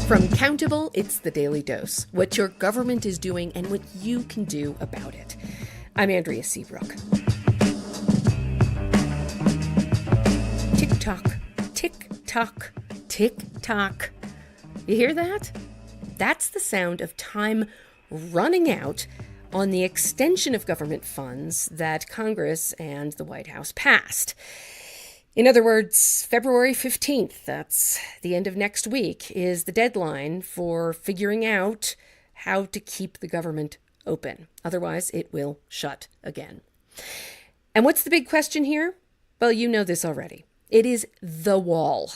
From Countable, it's the Daily Dose. What your government is doing and what you can do about it. I'm Andrea Seabrook. Tick-tock, tick-tock, tick-tock. You hear that? That's the sound of time running out on the extension of government funds that Congress and the White House passed. In other words, February 15th, that's the end of next week, is the deadline for figuring out how to keep the government open. Otherwise, it will shut again. And what's the big question here? Well, you know this already. It is the wall.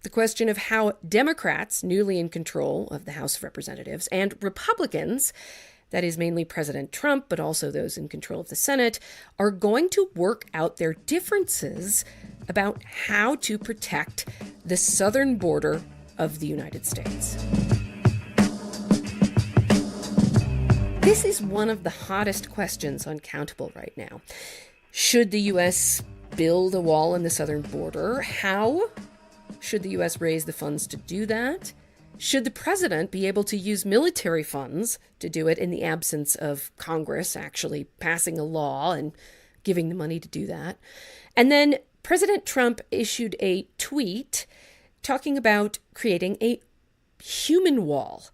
The question of how Democrats, newly in control of the House of Representatives, and Republicans, that is mainly President Trump, but also those in control of the Senate, are going to work out their differences about how to protect the southern border of the United States. This is one of the hottest questions on Countable right now. Should the U.S. build a wall on the southern border? How should the U.S. raise the funds to do that? Should the president be able to use military funds to do it in the absence of Congress actually passing a law and giving the money to do that? And then President Trump issued a tweet talking about creating a human wall.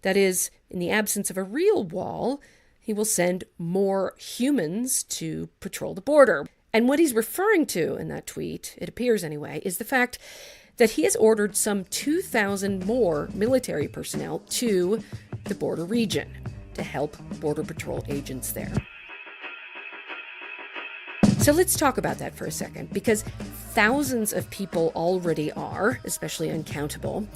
That is, in the absence of a real wall, he will send more humans to patrol the border. And what he's referring to in that tweet, it appears anyway, is the fact that he has ordered some 2,000 more military personnel to the border region to help Border Patrol agents there. So let's talk about that for a second, because thousands of people already are, especially on Countable.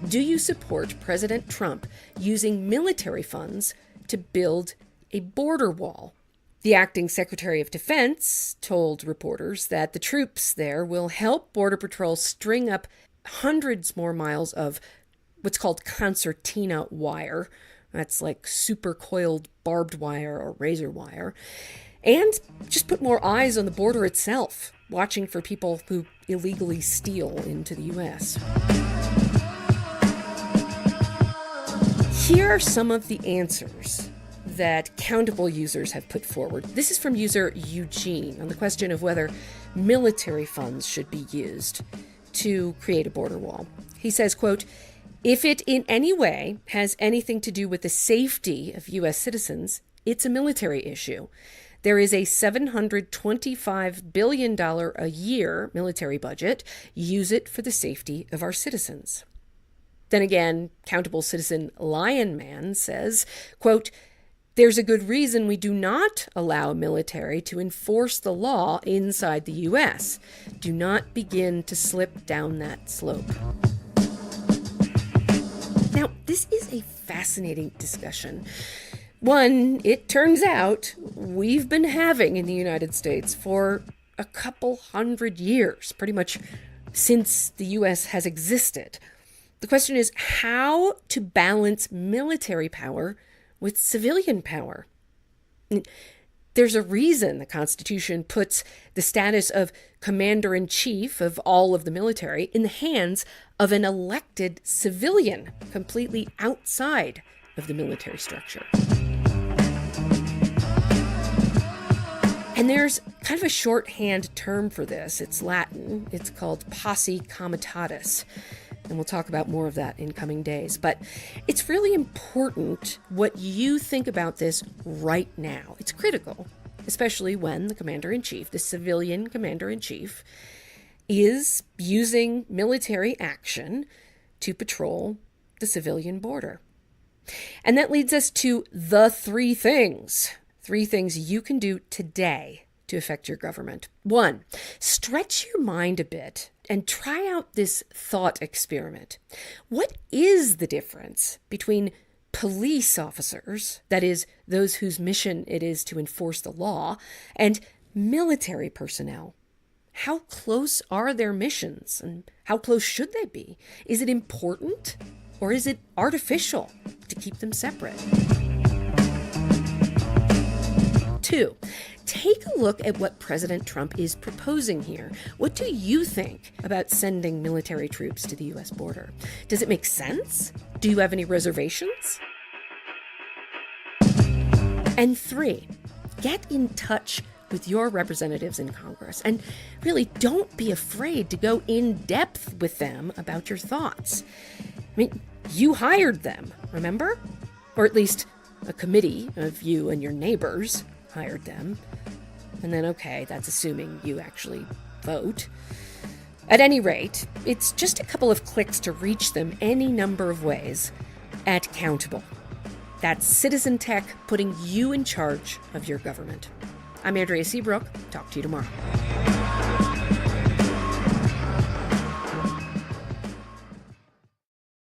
Do you support President Trump using military funds to build a border wall? The acting Secretary of Defense told reporters that the troops there will help Border Patrol string up hundreds more miles of what's called concertina wire. That's like super coiled barbed wire or razor wire. And just put more eyes on the border itself, watching for people who illegally steal into the U.S. Here are some of the answers that Countable users have put forward. This is from user Eugene on the question of whether military funds should be used to create a border wall. He says, quote, "If it in any way has anything to do with the safety of U.S. citizens, it's a military issue. There is a $725 billion a year military budget. Use it for the safety of our citizens." Then again, Countable citizen Lion Man says, quote, "There's a good reason we do not allow military to enforce the law inside the U.S. Do not begin to slip down that slope." Now, this is a fascinating discussion. One, it turns out, we've been having in the United States for a couple hundred years, pretty much since the U.S. has existed. The question is how to balance military power with civilian power. There's a reason the Constitution puts the status of commander-in-chief of all of the military in the hands of an elected civilian, completely outside of the military structure. And there's kind of a shorthand term for this. It's Latin. It's called posse comitatus. And we'll talk about more of that in coming days. But it's really important what you think about this right now. It's critical, especially when the commander-in-chief, the civilian commander-in-chief, is using military action to patrol the civilian border. And that leads us to the three things you can do today to affect your government. 1, stretch your mind a bit and try out this thought experiment. What is the difference between police officers, that is, those whose mission it is to enforce the law, and military personnel? How close are their missions, and how close should they be? Is it important, or is it artificial to keep them separate? 2, take a look at what President Trump is proposing here. What do you think about sending military troops to the U.S. border? Does it make sense? Do you have any reservations? And 3, get in touch with your representatives in Congress. And really, don't be afraid to go in depth with them about your thoughts. I mean, you hired them, remember? Or at least a committee of you and your neighbors hired them. And then, okay, that's assuming you actually vote. At any rate, it's just a couple of clicks to reach them any number of ways at Countable. That's Citizen Tech putting you in charge of your government. I'm Andrea Seabrook. Talk to you tomorrow.